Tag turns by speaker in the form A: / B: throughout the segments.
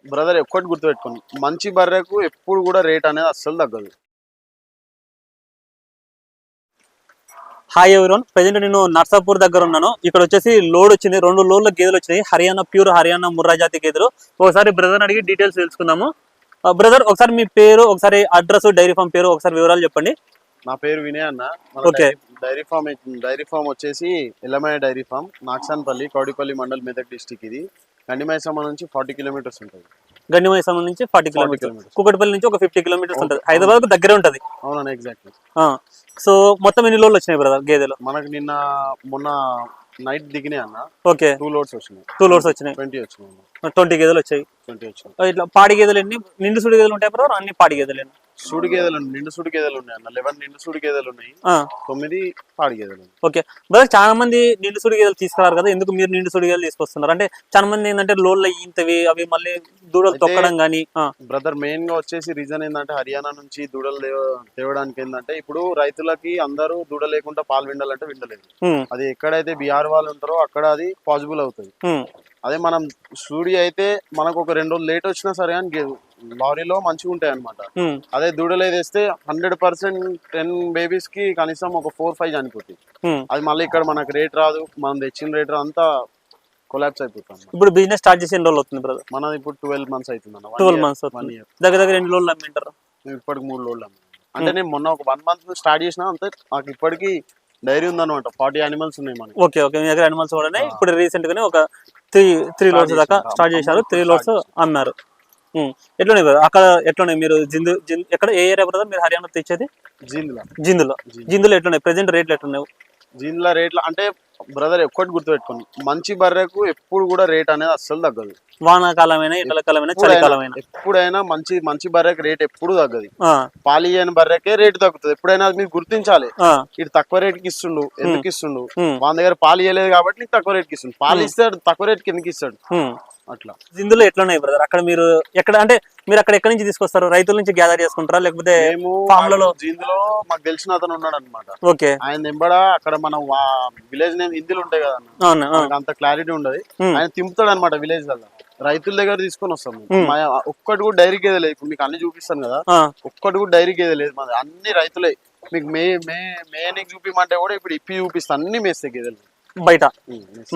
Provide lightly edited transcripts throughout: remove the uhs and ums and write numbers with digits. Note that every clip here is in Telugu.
A: బ్రదర్ ఒక్కటి గుర్తుపెట్టుకోండి, మంచి బర్రెకు ఎప్పుడు కూడా రేట్ అనేది అస్సలు తగ్గదు.
B: హాయ్ ఎవరోన్, ప్రజెంట్ నేను నర్సాపూర్ దగ్గర ఉన్నాను. ఇక్కడ వచ్చేసి లోడ్ వచ్చింది, 2 లోడ్ల గేదెలు వచ్చినాయి, హర్యానా ప్యూర్ హర్యానా ముర్రా జాతి గేదెలు. ఒకసారి బ్రదర్ అడిగి డీటెయిల్స్ తెలుసుకుందాము. బ్రదర్ ఒకసారి మీ పేరు, ఒకసారి అడ్రస్, డైరీ ఫామ్ పేరు ఒకసారి వివరాలు చెప్పండి.
A: నా పేరు వినయ్ అన్న.
B: ఓకే.
A: డైరీ ఫామ్ వచ్చేసి Yellamayya dairy farm, Naksanpalli, Kowdipalli mandal, Medak district. ఇది గండిమైసమ్మ నుంచి 40 కిలోమీటర్స్ ఉంటుంది.
B: గండిమైసమ్మ నుంచి 40 కిలోమీటర్స్, కుకట్పల్లి నుంచి ఒక 50 కిలోమీటర్స్ ఉంటుంది, హైదరాబాద్ దగ్గరే ఉంటుంది.
A: అవునా, ఎగ్జాక్ట్లీ.
B: సో మొత్తం ఎన్ని లోడ్లు వచ్చినాయి బ్రదర్ గేదెలు?
A: మనకు మొన్న నైట్ దిగినాయి అన్న.
B: ఓకే,
A: 2 లోడ్స్ వచ్చినాయి.
B: 2 లోడ్స్ వచ్చినాయి, 20 గేదెలు వచ్చాయి. ఇట్లా పాడి గేదెలు ఎన్ని నిండు సుడి గేదెలు ఉంటాయి బ్రదర్? అన్ని పాడి గేదెలు
A: సూడి గేదెలు, నిండు సూడి గేదెలు ఉన్నాయి అన్న. 11 నిండు సూడి గేదెలు ఉన్నాయి, 9 పాడి గేదెలు.
B: ఓకే బ్రదర్, చాలా మంది నిండు సుడి గేదెలు తీసుకురారు కదా, ఎందుకు మీరు నిండు సుడి గేదెలు తీసుకొస్తున్నారు? అంటే చాలా మంది ఏంటంటే లోడ్ల ఈంతవి అవి మళ్ళీ దూడలు తొక్కడం కానీ.
A: బ్రదర్ మెయిన్ గా వచ్చేసి రీజన్ ఏంటంటే, హర్యానా నుంచి దూడలు తేవడానికి ఏంటంటే, ఇప్పుడు రైతులకి అందరూ దూడ లేకుండా పాలు విండాలంటే విండలేదు. అది ఎక్కడైతే బీహార్ వాళ్ళు ఉంటారో అక్కడ అది పాసిబుల్ అవుతుంది. అదే మనం సూడి అయితే మనకు ఒక 2 రోజులు లేట్ వచ్చినా సరే అని లారీలో మంచిగా ఉంటాయి అనమాట. అదే దూడలు వేస్తే 100% 10 బేబీస్ కి కనీసం ఒక 4-5 చనిపోతాయి. అది మళ్ళీ ఇక్కడ మనకు రేట్ రాదు, మనం తెచ్చిన రేట్ అంతా కొలాప్స్ అయిపోతాం.
B: ఇప్పుడు బిజినెస్ స్టార్ట్ చేసి ఎన్ని రోజులు అవుతుంది బ్రదర్?
A: మనది ఇప్పుడు 12 మంత్స్ అవుతుంది అన్న.
B: 12 మంత్స్ అవుతుంది. దగ్గర దగ్గర ఎన్ని లోడ్లు అమ్మింటారు?
A: ఇప్పటికి 3 లోడ్లు అమ్మి. అంటే నేను మొన్న ఒక 1 మంత్ స్టార్ట్ చేసిన, అంతే నాకు ఇప్పటికి డైరీ ఉందన్నమాట. 40 యానిమల్స్ ఉన్నాయి మనకి.
B: ఓకే ఓకే, మీ దగ్గర యానిమల్స్ కూడా ఇప్పుడు రీసెంట్ గానే ఒక 3 లోడ్స్ దాకా స్టార్ట్ చేశారు, 3 లోడ్స్ అమ్మారు. ఎట్లున్నాయి బ్రదర్ అక్కడ? ఎట్లున్నాయి మీరు ఎక్కడ ఏ ఏరియా బ్రదర్ మీరు హర్యానా తెచ్చేది? జిందులో ఎట్లున్నాయి ప్రెసెంట్ రేట్లు? ఎట్లున్నాయి
A: జిందుల రేట్లు అంటే బ్రదర్ ఒక్కటి గుర్తుపెట్టుకోండి, మంచి బర్రెకు ఎప్పుడు కూడా రేట్ అనేది అస్సలు తగ్గదు.
B: వానాకాలమైనా, ఎండలకాలమైనా, చలికాలమైనా
A: ఎప్పుడైనా మంచి బర్రెకి రేట్ ఎప్పుడు తగ్గదు. పాలియని బర్రెకే రేటు తగ్గుతుంది ఎప్పుడైనా. అది మీరు గుర్తించాలి. ఇటు తక్కువ రేటుకి ఇస్తుండు, ఎందుకు ఇస్తుండు? మన దగ్గర పాలు ఇవ్వలేదు కాబట్టి నీకు తక్కువ రేటుకి ఇస్తుండు. పాలు ఇస్తాడు, తక్కువ రేటుకి ఎందుకు ఇస్తాడు? అట్లా. జిందులో
B: ఎట్లున్నాయి బ్రదర్ అక్కడ? మీరు ఎక్కడ అంటే మీరు అక్కడ ఎక్కడి నుంచి తీసుకొస్తారు? రైతుల నుంచి గ్యాదర్ చేసుకుంటారా లేకపోతే ఫామ్లలో?
A: జిందులో మాకు తెలిసిన అతను ఉన్నాడు అనమాట.
B: ఓకే.
A: ఆయన ఎంబడ అక్కడ మనం విలేజ్ నేమ్ హిందీలు ఉంటాయి కదా, అంత క్లారిటీ ఉండదు. ఆయన తింపుతాడు అనమాట విలేజ్ వల్ల. రైతుల దగ్గర తీసుకొని వస్తాం. ఒక్కటి కూడా డైరీ గేదె లేదు. ఇప్పుడు మీకు అన్ని చూపిస్తాను కదా, ఒక్కటి కూడా డైరీ గేదె లేదు మాది, అన్ని రైతులే. మీకు మేనికి చూపిమంటే కూడా ఇప్పుడు ఇప్పి చూపిస్తాను, అన్ని మేస్తాయి గేదెలు
B: బయట.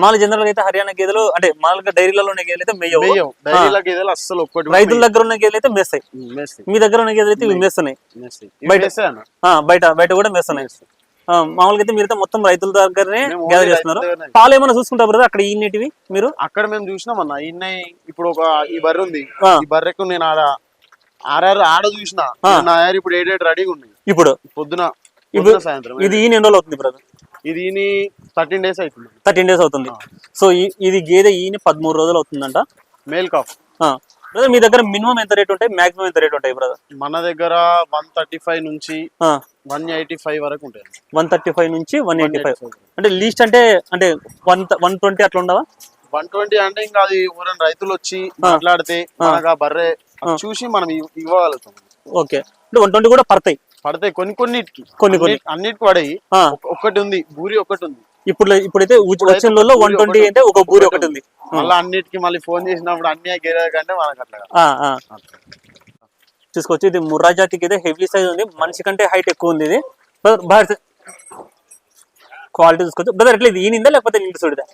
B: మామూలు జనరల్ గా అయితే హర్యానా గేదెలు అంటే మామూలుగా డైరీలలో ఉన్న గేదెలు అయితే మేయవు.
A: డైరీల గేదెలు అస్సలు ఒక్కటి.
B: రైతుల దగ్గర ఉన్న గేదెలు అయితే మేస్తాయి. మీ దగ్గర ఉన్న గేదెలు అయితే ఇవి మేస్తున్నాయి బయట కూడా మేస్తున్నాయి. మామూలుగా అయితే మీరైతే మొత్తం రైతుల దగ్గరనే గ్యాదర్ చేస్తున్నారు. పాలు ఏమైనా చూసుకుంటారు బ్రదర్ అక్కడ ఈనేటివి మీరు?
A: అక్కడ మేము చూసినాం అన్న. ఇప్పుడు ఈ బర్రె ఉంది, ఈ బర్రెకు నేను ఆడ చూసిన నా ఇప్పుడు 7 రెడీగా ఉన్నాయి. ఇప్పుడు పొద్దున సాయంత్రం.
B: ఇది ఈ ఎన్ని రోజులు అవుతుంది బ్రదర్?
A: ఇది 13 డేస్ అవుతుంది.
B: 13 డేస్ అవుతుంది. సో ఇది గేదె 13 రోజులు అవుతుందంట.
A: Male calf.
B: బ్రదర్ మీ దగ్గర మినిమం ఎంత రేట్ ఉంటాయి, మాక్సిమం ఎంత రేట్ ఉంటాయి బ్రదర్?
A: మన దగ్గర 135 నుంచి 185 వరకు ఉంటాయి.
B: 135 నుంచి 185 అంటే లీస్ట్ అంటే 120 అట్లా ఉండవా?
A: 120 అంటే ఇంకా అది ఎవరైనా రైతులు వచ్చి మాట్లాడితే మనకు ఆ బర్రె చూసి మనం ఇవ్వగలుగుతాం.
B: ఓకే, అంటే 120 కూడా పడతాయి
A: కొన్ని అన్నిటికి పడాయి. ఒకటి ఉంది, బూరి ఒకటి ఉంది.
B: ఇప్పుడైతే వచ్చిన 120 అంటే ఒక బూరి ఒకటి ఉంది.
A: మళ్ళీ అన్నిటికి మళ్ళీ ఫోన్ చేసినప్పుడు అన్ని కంటే మనకు అట్లా
B: చూసుకోవచ్చు. ఇది ముర్రా జాతికి అయితే హెవీ సైజ్ ఉంది, మనిషి కంటే హైట్ ఎక్కువ ఉంది. ఇది క్వాలిటీ చూసుకోవచ్చు బ్రదర్. ఎట్లా ఇది ఈనిందా లేకపోతే నిండు చూడదా?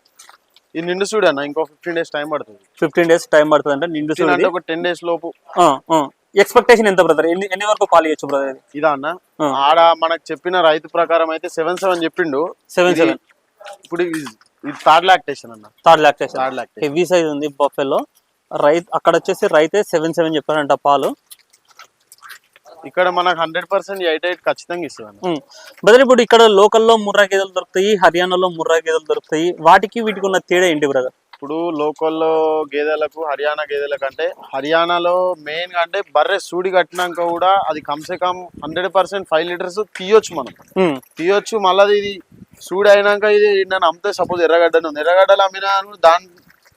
A: ఇది నిండు చూడ అన్న. ఇంకో 15 డేస్ టైం పడుతుంది.
B: 15 డేస్ టైం పడుతుంది అంటే నిండు చూడ.
A: ఒక 10 డేస్ లోపు.
B: ఎక్స్పెక్టేషన్ ఎంత బ్రదర్? ఎన్ని వరకు పాలు ఇవ్వచ్చు బ్రదర్?
A: ఇదా అన్న, ఆడ మనకు చెప్పిన రైతు ప్రకారం అయితే 7-7 చెప్పిండు.
B: 7-7.
A: ఇప్పుడు ఇది థర్డ్ లాక్టేషన్ అన్న.
B: థర్డ్ లాక్టేషన్ హెవీ సైజ్ ఉంది బఫెలో. అక్కడ వచ్చేసి రైతే 7-7 చెప్పారంట పాలు.
A: ఇక్కడ మనకు 100% 88 ఖచ్చితంగా ఇస్తుంది
B: బ్రదర్. ఇప్పుడు ఇక్కడ లోకల్లో ముర్రా గేదెలు దొరుకుతాయి, హర్యానాలో ముర్రా గేదెలు దొరుకుతాయి. వాటికి వీటికి ఉన్న తేడా ఏంటి బ్రదర్?
A: ఇప్పుడు లోకల్లో గేదెలకు హర్యానా గేదెల కంటే, హర్యానాలో మెయిన్ గా అంటే బర్రె సూడి కట్టినాక కూడా అది కమ్సే కమ్ 100% 5 లీటర్స్ తీయొచ్చు మనం. తీయొచ్చు. మళ్ళీ ఇది సూడి అయినాక ఇది నన్ను అమ్మితే సపోజ్ ఎర్రగడ్డను ఉంది, ఎర్రగడ్డలు అమ్మినా దాని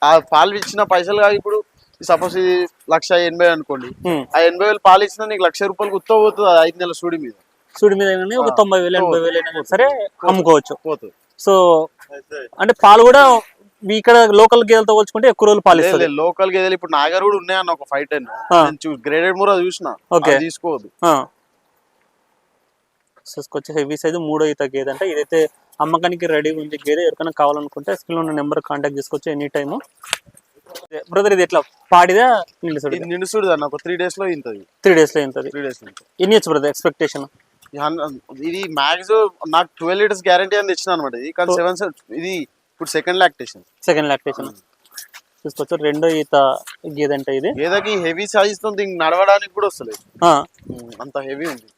A: ఆ పాలు ఇచ్చిన పైసలు కాదు. ఇప్పుడు సపోజ్ ఇది 1,80,000 అనుకోండి, ఆ 80,000 పాలు ఇచ్చినా నీకు ₹1,00,000 గుర్తు పోతుంది 5 నెలల సూడి మీద.
B: ఒక 90,000 80,000 సరే అమ్ముకోవచ్చు పోతుంది. సో అంటే పాలు కూడా ఇక్కడ లోకల్ గేదెలతో పోల్చుకుంటే ఎక్కువ రోజులు పాలిస్తుంది.
A: లోకల్ గేదెలు ఇప్పుడు నాగర్ కూడా ఉన్నాయన్న ఒక 5-10 గ్రేడెడ్ మూర చూసిన తీసుకోవద్దు.
B: వచ్చి హెవీ సైజు 3వ ఈత గేదె అంటే ఇదైతే అమ్మకానికి రెడీ ఉంది గేదె. ఎవరికైనా కావాలనుకుంటే స్క్రీన్ ఉన్న నెంబర్ కాంటాక్ట్ చేసుకోవచ్చు ఎనీ టైమ్. బ్రదర్ ఇది ఎట్లా పాడిదా
A: నిండుసుడు అన్న ఒక 3 days లో ఇంతది.
B: 3 days లో ఇంతది. ఎన్ని ఇయర్స్ బ్రదర్ ఎక్స్పెక్టేషన్?
A: ఇది మాక్సిమం నాకు 12 liters గ్యారంటీ అని తెచ్చిన అనమాట. ఇది కానీ 7 ఇది ఇప్పుడు సెకండ్ లాక్టేషన్
B: చూసుకోవచ్చు. 2వ ఈత గేదె అంటే ఇది
A: గేదెకి హెవీ సైజ్ తో నడవడానికి కూడా వస్తలేదు, అంత హెవీ ఉంది.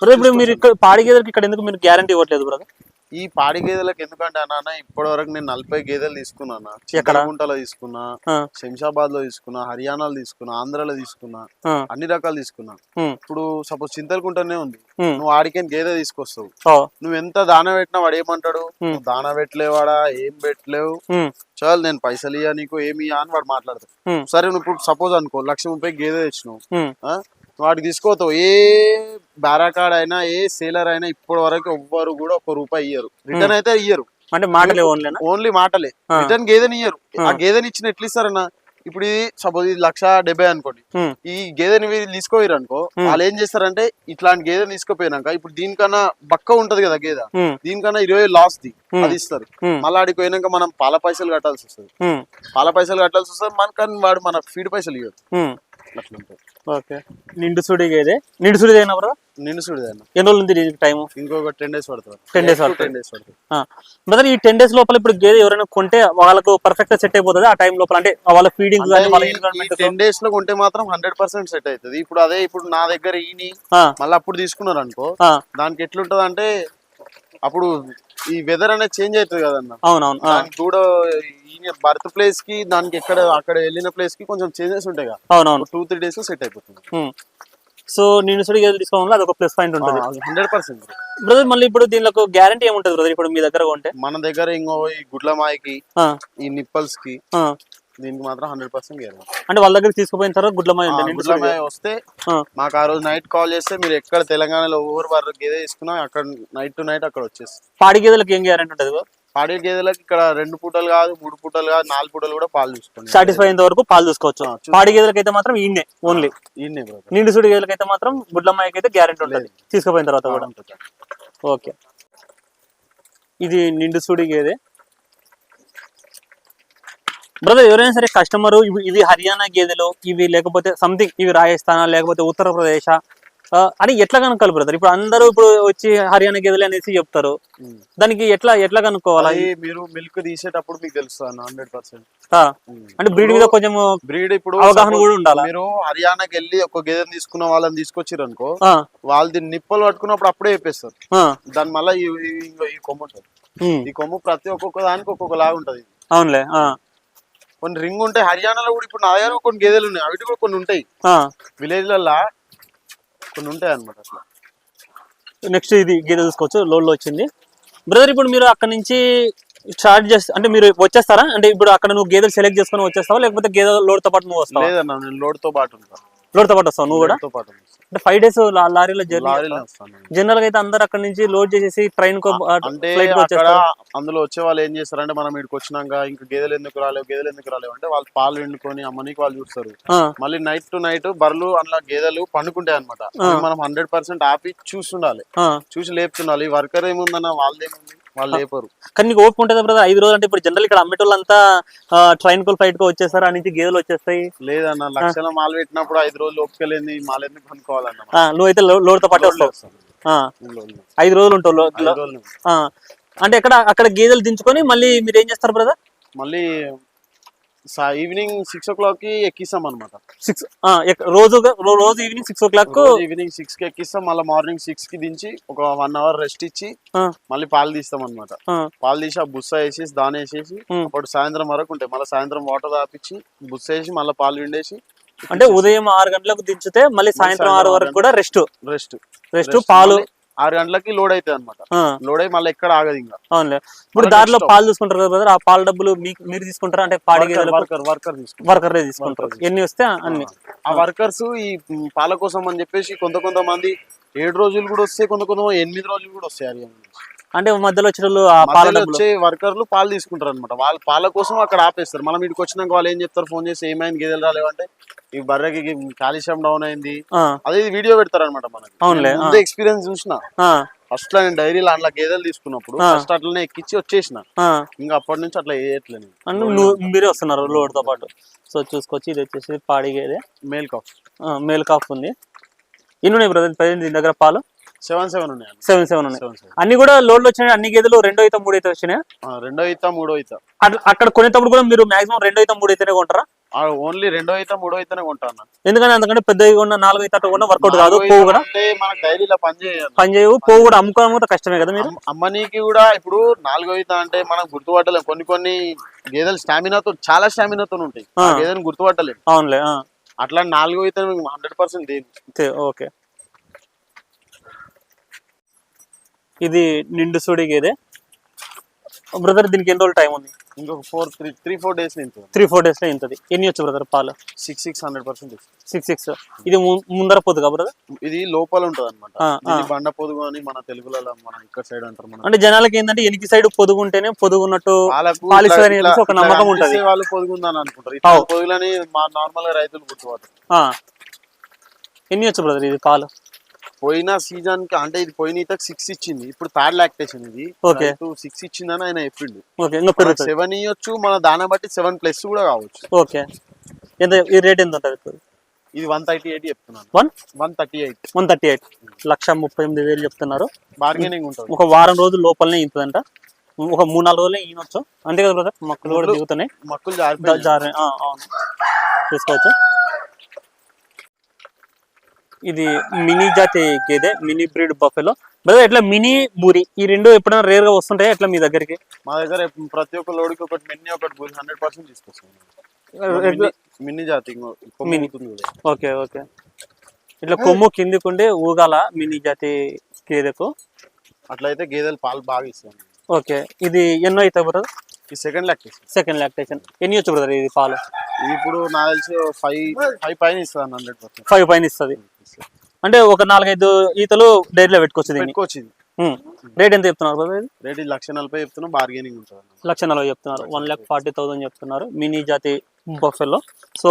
B: ఇప్పుడు మీరు ఇక్కడ పాడి గేదెలకి ఇక్కడ ఎందుకు మీరు గ్యారంటీ ఇవ్వట్లేదు బ్రదర్?
A: ఈ పాడి గేదెలకు ఎందుకంటే అన్న ఇప్పటి వరకు నేను 40 గేదెలు తీసుకున్నా. గుంటలో తీసుకున్నా, శంషాబాద్ లో తీసుకున్నా, హర్యానాలో తీసుకున్నా, ఆంధ్రాలో తీసుకున్నా, అన్ని రకాలు తీసుకున్నా. ఇప్పుడు సపోజ్ చింతలకుంటనే ఉంది, నువ్వు ఆడికేం గేదె తీసుకొస్తావు, నువ్వు ఎంత దాన పెట్టినా వాడు ఏమంటాడు, దాన పెట్టలేవాడా, ఏం పెట్టలేవు, చాలు నేను పైసలు ఇయ్యా నీకు ఏమి ఇయ్యా అని వాడు మాట్లాడతాడు. సరే నువ్వు ఇప్పుడు సపోజ్ అనుకో 1,30,000 గేదె తెచ్చినావు, వాడికి తీసుకోతావు. ఏ బారాకాడ్ అయినా ఏ సేలర్ అయినా ఇప్పటి వరకు ఎవ్వరు కూడా ₹1 ఇయ్యరు, రిటర్న్ అయితే ఇయ్యరు.
B: అంటే మాటలే
A: ఓన్లీ మాటలే, రిటర్న్ గేదెని ఇయ్యరు. ఆ గేదెని ఇచ్చిన ఎట్లా ఇస్తారన్నా, ఇప్పుడు ఇది సపోజ్ ఇది 1,70,000 అనుకోండి, ఈ గేదెని వీళ్ళు తీసుకోరు అనుకో, వాళ్ళు ఏం చేస్తారంటే ఇట్లాంటి గేదెని తీసుకుపోయినాక ఇప్పుడు దీనికన్నా బక్క ఉంటది కదా గేదె, దీనికన్నా 20 లాస్ ది అది ఇస్తారు. మళ్ళీ ఆడికి పోయినాక మనం పాల పైసలు కట్టాల్సి వస్తుంది, మనకని వాడు మన ఫీడ్ పైసలు ఇవ్వదు.
B: ఓకే. నిండుసుడి గేదె, నిండుసుడి అయినా బ్రదర్?
A: నిండుసుడి
B: ఎన్ని రోజులు ఉంది టైం?
A: ఇంకొక 10 days పడుతుంది.
B: 10 days పడుతుంది. బ్రదర్ ఈ 10 days లోపల ఇప్పుడు గేదె ఎవరైనా కొంటే వాళ్ళకు పర్ఫెక్ట్ గా సెట్ అయిపోతుంది ఆ టైం లోపల? అంటే వాళ్ళ ఫీడింగ్
A: 10 days లో కొంటే మాత్రం 100% సెట్ అవుతుంది. ఇప్పుడు అదే ఇప్పుడు నా దగ్గర ఈని మళ్ళీ అప్పుడు తీసుకున్నారు అనుకో, దానికి ఎట్లుంటది అంటే అప్పుడు ఈ వెదర్ అనేది చేంజ్ అవుతుంది కదన్న.
B: అవునవును.
A: కూడా బర్త్ ప్లేస్ కి దానికి అక్కడ వెళ్ళిన ప్లేస్ కి కొంచెం చేంజెస్ ఉంటాయి కదా.
B: అవునవును.
A: 2-3 days లో సెట్ అయిపోతుంది.
B: సో నిండుసుడి గేదెలు తీసుకోవడం అదొక ప్లస్ పాయింట్ ఉంటుంది
A: 100%.
B: బ్రదర్ మళ్ళీ ఇప్పుడు దీనిలో గ్యారంటీ ఏముంటది బ్రదర్ ఇప్పుడు మీ దగ్గర కొంటే?
A: మన దగ్గర ఇంకో ఈ గుడ్ల మాయకి, ఈ నిప్పల్స్ కి, దీనికి మాత్రం 100% గ్యారెంటీ.
B: అంటే వాళ్ళ దగ్గర తీసుకుపోయిన తర్వాత గుడ్లమాయ
A: వస్తే మాకు ఆ రోజు నైట్ కాల్ చేస్తే మీరు ఎక్కడ తెలంగాణలో ఊరు వారు గేదె తీసుకున్నా అక్కడ నైట్ టు నైట్ అక్కడ వచ్చేసి.
B: పాడి గేదెలకు ఏం గ్యారెంటీ ఉంటుంది?
A: పాడి గేదెలకు ఇక్కడ 2 పూటలు కాదు, 3 పూటలు కాదు, 4 పూటలు కూడా పాలు చూసుకోండి,
B: సాటిస్ఫై అయ్యేంత వరకు పాలు చూసుకోవచ్చు. పాడి గేదెలకు అయితే మాత్రం ఈయనే ఓన్లీ. నిండుసుడి గేదెలకు అయితే మాత్రం గుడ్లమాయకి అయితే గ్యారెంటీ ఉంటుంది తీసుకుపోయిన తర్వాత కూడా. ఓకే. ఇది నిండుసుడి గేదె బ్రదర్. ఎవరైనా సరే కస్టమర్ ఇవి హర్యానా గేదెలు ఇవి లేకపోతే సంథింగ్ ఇవి రాజస్థాన్ లేకపోతే ఉత్తరప్రదేశ్ అని ఎట్లా కనుక్కోవాలి బ్రదర్? ఇప్పుడు అందరూ ఇప్పుడు వచ్చి హర్యానా గేదెలు అనేసి చెప్తారు, దానికి ఎట్లా కనుక్కోవాలి?
A: మీరు మిల్క్ తీసేటప్పుడు మీకు తెలుస్తుంది 100%.
B: అంటే బ్రీడ్ మీద కొంచెం
A: బ్రీడ్ ఇప్పుడు
B: అవగాహన కూడా ఉండాలి.
A: మీరు హర్యానాకి వెళ్ళి ఒక గేదెని తీసుకున్న వాళ్ళని తీసుకొచ్చారు అనుకో, వాళ్ళు దీన్ని నిప్పలు పట్టుకున్నప్పుడు అప్పుడే చెప్పేస్తారు. దాని మళ్ళీ ఈ కొమ్ము ఉంటుంది, ఈ కొమ్ము ప్రతి ఒక్కొక్క దానికి ఒక్కొక్క లాగా ఉంటది.
B: అవునులే.
A: కొన్ని రింగ్ ఉంటాయి హర్యానాలో కూడా. ఇప్పుడు నా దగ్గర కొన్ని గేదెలు ఉన్నాయి, అవి కూడా కొన్ని ఉంటాయి విలేజ్లల్లా కొన్ని ఉంటాయి అనమాట. అట్లా
B: నెక్స్ట్ ఇది గేదె చూసుకోవచ్చు, లోడ్లో వచ్చింది బ్రదర్. ఇప్పుడు మీరు అక్కడ నుంచి స్టార్ట్ చేస్తే అంటే మీరు వచ్చేస్తారా? అంటే ఇప్పుడు అక్కడ నువ్వు గేదెలు సెలెక్ట్ చేసుకుని వచ్చేస్తావా లేకపోతే గేదె లోడ్తో పాటు నువ్వు వస్తావా?
A: లేదన్నా నేను లోడ్తో పాటు ఉంటాను.
B: లోడ్తో పాటు వస్తావు నువ్వు కూడా? అంటే 5 days లారీలో జర్నీ. జనరల్ గా అయితే అందరు అక్కడ నుంచి లోడ్ చేసేసి ట్రైన్ కో
A: అంటే అందులో వచ్చే వాళ్ళు ఏం చేస్తారంటే మనం ఇక్కడికి వచ్చినాక ఇంకా గేదెలు ఎందుకు రాలేవు అంటే వాళ్ళు పాలు ఎండుకొని అమ్మనికి వాళ్ళు చూస్తారు. మళ్ళీ నైట్ టు నైట్ బర్రెలు అందులో గేదెలు పండుకుంటాయి అనమాట. మనం 100% ఆపి చూస్తుండాలి, చూసి లేపుతుండాలి. వర్కర్ ఏముందన్న వాళ్ళదేముంది, వాళ్ళు లేపరు.
B: కానీ నీకు ఓపిక ఉంటుంది బ్రదర్ 5 రోజులు అంటే? ఇప్పుడు జనరల్ ఇక్కడ అమ్మేటోళ్ళంతా ట్రైన్ కోల్ ఫ్లైట్ కో వచ్చేస్తారు, ఆ నుంచి గేదెలు వచ్చేస్తాయి.
A: లేదన్న లక్షల మాల్ పెట్టినప్పుడు 5 రోజులు ఓపిక లేని మాల్ ఎందుకు కొనుక్కోవాలన్న?
B: నువ్వైతే లోడ్తో పాటు వస్తావు, 5 రోజులు ఉంటావు. అంటే అక్కడ గేదెలు దించుకొని మళ్ళీ మీరు ఏం చేస్తారు బ్రదర్?
A: మళ్ళీ ఈవినింగ్ 6 o'clock కి ఎక్కిస్తాం అనమాట.
B: రోజు ఈవినింగ్ 6 o'clock
A: ఈవినింగ్ 6 కి ఎక్కిస్తాం. మళ్ళీ మార్నింగ్ 6 కి దించి ఒక 1 hour రెస్ట్ ఇచ్చి మళ్ళీ పాలు తీస్తాం అనమాట. పాలు తీసి ఆ బుస్స వేసేసి దాని వేసేసి అప్పుడు సాయంత్రం వరకు ఉంటాయి. మళ్ళీ సాయంత్రం వాటర్ తాపించి బుస్స వేసి మళ్ళీ పాలు విండేసి.
B: అంటే ఉదయం 6 గంటలకు దించితే మళ్ళీ సాయంత్రం 6 వరకు కూడా రెస్ట్ పాలు
A: 6 గంటలకి లోడ్ అవుతుంది అనమాట. లోడ్ అయ్యి మళ్ళీ ఎక్కడ ఆగదు ఇంకా.
B: అవునులే. ఇప్పుడు దారిలో పాలు తీసుకుంటారు కదా బ్రదర్, ఆ పాల డబ్బులు మీరు తీసుకుంటారా? అంటే వర్కర్ తీసుకుంటారు, ఎన్ని వస్తే అన్ని.
A: ఆ వర్కర్స్ ఈ పాల కోసం అని చెప్పేసి కొంతమంది 7 రోజులు కూడా వస్తాయి, కొంతమంది 8 రోజులు కూడా వస్తాయి.
B: అంటే మధ్యలో వచ్చిన వాళ్ళు ఆ పాల
A: మధ్యలో
B: డబ్బులు
A: వచ్చే వర్కర్లు పాలు తీసుకుంటారు అనమాట. వాళ్ళ పాల కోసం అక్కడ ఆపేస్తారు. మనం ఇక్కడికి వచ్చినాక వాళ్ళు ఏం చెప్తారు, ఫోన్ చేసి ఏమైంది గేదెలు రాలేవంటే ఈ బర్రెకి కాల్షియం డౌన్ అయింది,
B: ఆ,
A: అదే వీడియో పెడతారు అనమాట. మనకి
B: అవునులే,
A: నేను ముందే ఎక్స్పీరియన్స్ చూసిన.
B: ఆ,
A: ఫస్ట్ లో నేను డైరీలో అట్లా గేదెలు తీసుకున్నప్పుడు ఫస్ట్ అట్లనే ఎక్కించి వచ్చేసిన.
B: ఆ.
A: ఇంకా అప్పటి నుంచి అట్లా వేయట్లేదు.
B: అంటే మీరే వస్తున్నారు లోడ్ తో పాటు. సో చూసుకోవచ్చు, ఇది వచ్చేసి పాడి గేదె,
A: మేల్ కాఫ్
B: మేల్ కాఫ్ ఉంది. ఎన్ని ఉన్నాయి బ్రదర్ ప్రజెంట్ దీని దగ్గర పాలు?
A: 7 ఉన్నాయి.
B: 7 ఉన్నాయి.
A: 7
B: అన్ని కూడా లోడ్లు వచ్చినాయి, అన్ని గేదెలు 2 ఈత 3 ఈత వచ్చినాయి.
A: రెండో ఈత మూడో ఈత.
B: అక్కడ కొనేటప్పుడు కూడా మీరు మాక్సిమం 2 ఈత 3 ఈతనే కొంటారా?
A: ఓన్లీ రెండో ఈత మూడో ఈతనే కొంటాను.
B: ఎందుకంటే అంతకంటే పెద్దగా ఉన్న 4 ఈత అట్లా కూడా వర్కౌట్ కాదు. పోవు కూడా
A: అంటే మనకు డైరీలో పని
B: చేయవు, పోవు కూడా అమ్ముకోవడం కూడా కష్టమే కదా. మీరు
A: అమ్మనీకి కూడా ఇప్పుడు 4వ ఈత అంటే మనం గుర్తుపట్టలేము. కొన్ని గేదెలు స్టామినాతో చాలా స్టామినాతో ఉంటాయి, గేదెలను గుర్తుపట్టలేము.
B: అవునులే.
A: అట్లా 4వ ఈత 100% దేని.
B: ఓకే, ఇది నిండు సూడి గేదె బ్రదర్. దీనికి ఎన్ని రోజులు టైం ఉంది?
A: ఇంకొక 3-4 డేస్
B: 3-4 డేస్ లో ఇంతది. ఎన్ని వచ్చు బ్రదర్ పాలు?
A: 600%.
B: 6. ఇది ముందర పొద్దుగా బ్రదర్?
A: ఇది లోపల ఉంటది అనమాట. బండ పొదుగు అని మన తెలుగులో మన ఇక్కడ సైడ్ అంటారు.
B: అంటే జనాలకి ఏంటంటే ఎనికి సైడ్ పొదుగు ఉంటేనే పొదుగున్నట్టు ఒక నమ్మకం ఉంటది.
A: వాళ్ళు పొదుగుందని అనుకుంటారు. ఇట్లా పొదుగులని మా నార్మల్ గా రైతులు గుర్తుపడతారు.
B: ఎన్ని వచ్చు బ్రదర్ ఇది పాలు?
A: పోయిన సీజన్ కి అంటే ఇది పోయిన ఈతకు 6 ఇచ్చింది. ఇప్పుడు థర్డ్ లాక్టేషన్ ఇది. 6 ఇచ్చిందని ఆయన చెప్పిండు. 7 ఇవ్వచ్చు, మన దాన్ని బట్టి 7+ కూడా కావచ్చు.
B: ఓకే, ఎంత ఈ రేట్ ఎంత ఉంటుంది?
A: ఇది 138 చెప్తున్నాను.
B: 138 1,38,000 చెప్తున్నారు.
A: బార్గెనింగ్ ఉంటుంది.
B: ఒక వారం రోజుల లోపలనే ఇంతదంట. ఒక 3-4 రోజులే ఈనొచ్చు, అంతే కదా బ్రదర్? మక్కులు కూడా దిగుతున్నాయి,
A: మక్కులు
B: జారి. అవును, చూసుకోవచ్చు. ఇది మినీ జాతి గేదె, మినీ బ్రీడ్ బఫెలో బ్రదర్. ఎట్లా మినీ బూరి ఈ రెండు ఎప్పుడైనా రేర్ గా వస్తుంటాయి ఎట్లా మీ దగ్గరికి?
A: మా దగ్గర ప్రతి ఒక్క లోడ్కి ఒకటి మినీ ఒకటి బూరి 100% తీసుకొస్తాం. మినీ జాతి
B: ఓకే. ఇట్లా కొమ్ము కిందికుండే ఊగాల మినీ జాతి గేదెకు.
A: అట్లయితే గేదెలు పాలు బాగా ఇస్తాం.
B: ఓకే, ఇది ఎన్నో అవుతాయి బ్రదర్?
A: ఈ సెకండ్ లాక్టేషన్.
B: ఎన్ని వచ్చు బ్రదర్ ఇది పాలు?
A: ఇప్పుడు నాకు తెలిసి 5 పైన ఇస్తుంది. 100%
B: 5 పైన ఇస్తుంది. అంటే ఒక 4-5 ఈతలు డైరీలో పెట్టుకోవచ్చు. రేట్ ఎంత చెప్తున్నారు బ్రదర్?
A: రేట్ 1,40,000 చెప్తున్నా, బార్గెనింగ్ ఉంటుంది.
B: 1,40,000 చెప్తున్నారు. 1,40,000 చెప్తున్నారు మినీ జాతి బఫెలో. సో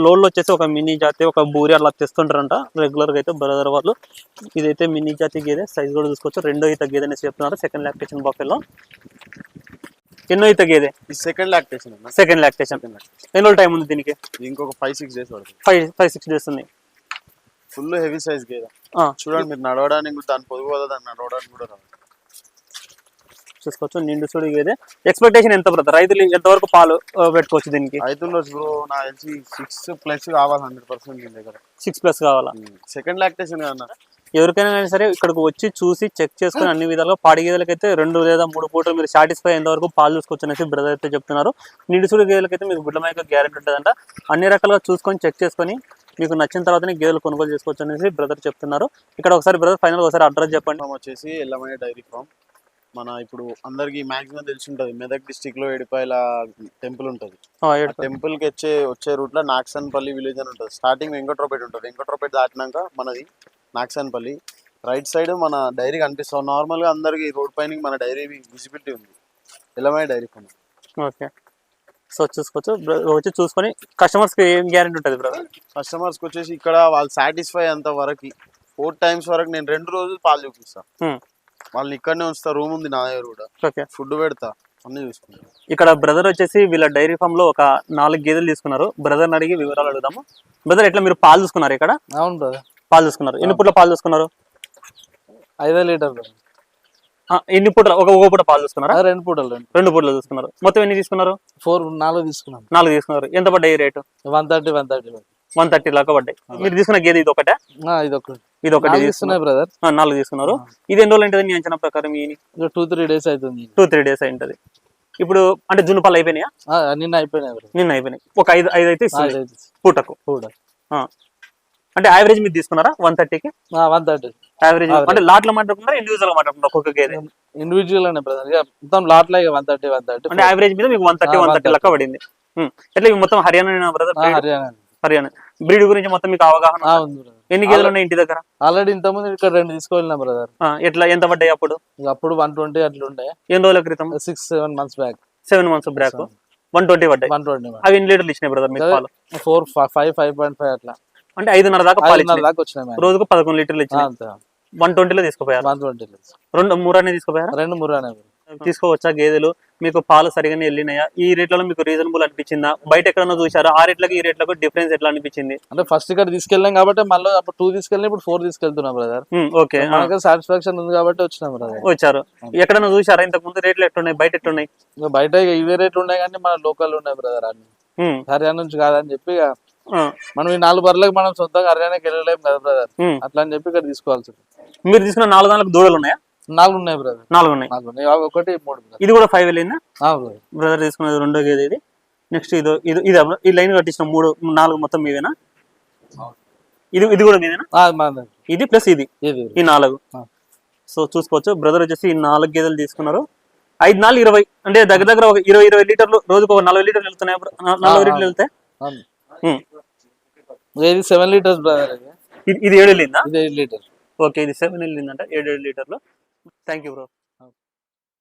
B: లోడ్లో వచ్చేసి ఒక మినీ జాతి ఒక బూరి అలా తెస్తుంటారంట రెగ్యులర్ గా అయితే బ్రదర్ వాళ్ళు. ఇదైతే మినీ జాతి గేదె, సైజ్ కూడా చూసుకోవచ్చు. 2వ ఈత గేదె అనేసి చెప్తున్నారు. Second lactation buffalo. ఎన్నో ఈత గేదె?
A: Second lactation.
B: ఎన్ని రోజులు టైం ఉంది దీనికి?
A: ఇంకొక 5-6 డేస్ పడుతుంది.
B: 5-6 డేస్ ఉంది.
A: ఫుల్ హెవీ సైజ్ గేదె. చూడండి మీరు, నడవడానికి దాని పొదుగు వల్ల దాన్ని నడవడానికి కూడా రాదు.
B: చూసుకోవచ్చు, నిండు సూడి గేదె. ఎక్స్పెక్టేషన్ ఎంత బ్రదర్? రైతులు ఎంతవరకు పాలు పెట్టుకోవచ్చు దీనికి?
A: రైతుల్లో నాకు తెలిసి 6+ కావాలి. 100% దీని దగ్గర
B: 6+ కావాలా?
A: సెకండ్ లాక్టేషన్ అన్న
B: ఎవరికైనా కానీ సరే ఇక్కడికి వచ్చి చూసి చెక్ చేసుకుని అన్ని విధాలుగా పాడి గేదెలకైతే 2 లేదా 3 పూటలు మీరు సాటిస్ఫై అయ్యేంత వరకు పాలు చూసుకోవచ్చు అనేసి బ్రదర్ అయితే చెప్తున్నారు. నిండుసూడి గేదెలకైతే మీకు గుడ్ల మేక గ్యారెంటీ ఉంటుందంట. అన్ని రకాలుగా చూసుకొని చెక్ చేసుకొని మీకు నచ్చిన తర్వాతనే గేదెలు కొనుగోలు చేసుకోవచ్చు అనేసి బ్రదర్ చెప్తున్నారు. ఇక్కడ ఒకసారి బ్రదర్ ఫైనల్ ఒకసారి అడ్రస్ చెప్పండి.
A: వచ్చేసి ఎల్లమయ్య డైరీ ఫామ్. మన ఇప్పుడు అందరికి మాక్సిమం తెలిసి ఉంటుంది, మెదక్ డిస్టిక్ లో ఎడిపాయల టెంపుల్ ఉంటుంది. టెంపుల్ కి వచ్చే రూట్ లో నాక్సన్పల్లి విలేజ్ అని ఉంటుంది. స్టార్టింగ్ వెంకట్రావుపేట ఉంటుంది. వెంకట్రావుపేట దాటినాక మనది నాక్సన్పల్లి. రైట్ సైడ్ మన డైరీ కనిపిస్తాం. నార్మల్ గా అందరికి రోడ్ పైన మన డైరీ విజిబిలిటీ ఉంది. Yellamayya dairy form.
B: Okay, so చూసుకోవచ్చు. వచ్చి చూసుకొని కస్టమర్స్ కి ఏం గ్యారెంటీ ఉంటుంది బ్రదర్?
A: కస్టమర్స్ కి వచ్చేసి ఇక్కడ వాళ్ళు సాటిస్ఫై అంత వరకు 4 times వరకు నేను 2 రోజులు పాలు చూపిస్తాను. వాళ్ళని ఇక్కడనే ఉంచుతా. రూమ్ ఉంది నా దగ్గర కూడా. ఫుడ్ పెడతా, అన్ని చూసుకుంటా.
B: ఇక్కడ బ్రదర్ వచ్చేసి వీళ్ళ డైరీ ఫామ్ లో ఒక 4 గేదెలు తీసుకున్నారు. బ్రదర్ అడిగి వివరాలు అడుగుదాము. బ్రదర్ ఎట్లా మీరు పాలు చూసుకున్నారు ఇక్కడ?
C: అవును బ్రదర్,
B: పాలు చూసుకున్నారు. ఎన్ని పూట్ల పాలు చూసుకున్నారు?
C: 5 లీటర్లు.
B: ఎన్ని పూట? ఒక పూట పాలు చూసుకున్నారా?
C: 2 పూటలు.
B: 2 పూటలు చూసుకున్నారు. మొత్తం ఎన్ని తీసుకున్నారు?
C: 4 తీసుకున్నాం.
B: 4 తీసుకున్నారు. ఎంత పడ్డాయి రేటు?
C: 130
B: లాగా పడ్డాయి. మీరు తీసుకున్న గేదె ఇది ఒకటే? ఇది ఒకటి తీసుకున్నారు బ్రదర్. 4 తీసుకున్నారు. ఇది ఎన్ని రోజులు ఉంటుంది నీ అంచనా ప్రకారం?
C: 2-3 డేస్ అవుతుంది.
B: 2-3 డేస్ అయింటది. ఇప్పుడు అంటే జున్ను పాలు అయిపోయినాయా?
C: నిన్న అయిపోయినాయి.
B: ఒక 5 అయితే పూటకు. అంటే యావరేజ్ మీరు తీసుకున్నారా 130కి?
C: 130
B: యావరేజ్. అంటే లాట్ల మాట్లాడుకున్నారా ఇండివిజువల్ గా మాట్లాడుకున్నారా? ఒక్కొక్క గేదె
C: ఇండివిజువల్ అనే బ్రదర్, మొత్తం లాట్ లాగా 130.
B: అంటే యావరేజ్ మీద మీకు 130 లెక్క పడింది. ఎట్లా మొత్తం హర్యానా బ్రదర్? హర్యానా బ్రీడ్ గురించి మొత్తం మీకు అవగాహన ఎన్ని గేదెలు ఉన్నాయి ఇంటి దగ్గర?
C: ఆల్రెడీ ఇంతకుముందు ఇక్కడ 2 తీసుకెళ్ళినా బ్రదర్.
B: ఎట్లా ఎంత పడ్డాయి అప్పుడు?
C: అప్పుడు 120 అట్లా ఉండే.
B: ఎన్ని రోజుల క్రితం?
C: 6-7 months బ్యాక్.
B: 7 months బ్యాక్ 120 పడ్డాయి.
C: 120.
B: అవి ఎన్ని లీటర్లు ఇచ్చినాయి బ్రదర్ మీకు పాలు?
C: 5.5 అట్లా.
B: అంటే 5.5 దాకా పాలు
C: 5.5 దాకా వచ్చినాయి.
B: రోజుకు 11 లీటర్లు ఇచ్చినాయి. 120లో తీసుకుపోయారు.
C: 120
B: మూరానే తీసుకుపోయారా?
C: 2 మురానే.
B: తీసుకోవచ్చా గేదెలు? మీకు పాలు సరిగానే వెళ్ళినాయా? ఈ రేట్లలో మీకు రీజనబుల్ అనిపించిందా? బయట ఎక్కడన్నా చూసారా? ఆ రేట్లకి ఈ రేట్లకు డిఫరెన్స్ ఎట్లా అనిపించింది?
C: అంటే ఫస్ట్ ఇక్కడ తీసుకెళ్ళాం కాబట్టి మళ్ళీ అప్పుడు 2 తీసుకెళ్ళి ఇప్పుడు 4 తీసుకెళ్తున్నాం బ్రదర్.
B: ఓకే,
C: మనకి సాటిస్ఫాక్షన్ ఉంది కాబట్టి వచ్చినాం బ్రదర్.
B: వచ్చారు. ఎక్కడన్నా చూసారా ఇంతకు ముందు రేట్లు ఎట్లున్నాయి, బయట ఎట్లున్నాయి?
C: ఇంకా బయట ఇవే రేట్లు ఉన్నాయి కానీ మన లోకల్ ఉన్నాయి బ్రదర్. అన్ని హర్యానా నుంచి కాదని చెప్పి మనం ఈ 4 బర్రెలకు మనం సొంతంగా హర్యానాకి వెళ్ళలేము కదా బ్రదర్. అట్లా అని చెప్పి ఇక్కడ తీసుకోవాల్సి.
B: మీరు తీసుకున్న 4 దానికి దూడలు ఉన్నాయా?
C: 4 ఉన్నాయి బ్రదర్.
B: 4 ఉన్నాయి.
C: 1 3.
B: ఇది కూడా 5 వెళ్ళిందా బ్రదర్? తీసుకున్నది రెండో గేదె ఇది. నెక్స్ట్ ఇది ఈ లైన్ కట్టించిన 3 4 మొత్తం మీవేనా? ఇది కూడా మీదేనా? ఇది ప్లస్ ఇది ఈ 4. సో చూసుకోవచ్చు బ్రదర్ వచ్చేసి ఈ 4 గేదెలు తీసుకున్నారు. 5 4 20 అంటే దగ్గర దగ్గర ఒక 20 లీటర్లు రోజుకు ఒక 40 లీటర్లు వెళ్తున్నాయి. 40 లీటర్లు వెళ్తాయి.
C: ఇది 7 లీటర్స్ బ్రదర్.
B: ఇది 7 వెళ్ళిందా?
C: ఇది 8 లీటర్.
B: ఓకే, ఇది 7 వెళ్ళిందంట, 7 లీటర్లు. Thank you bro.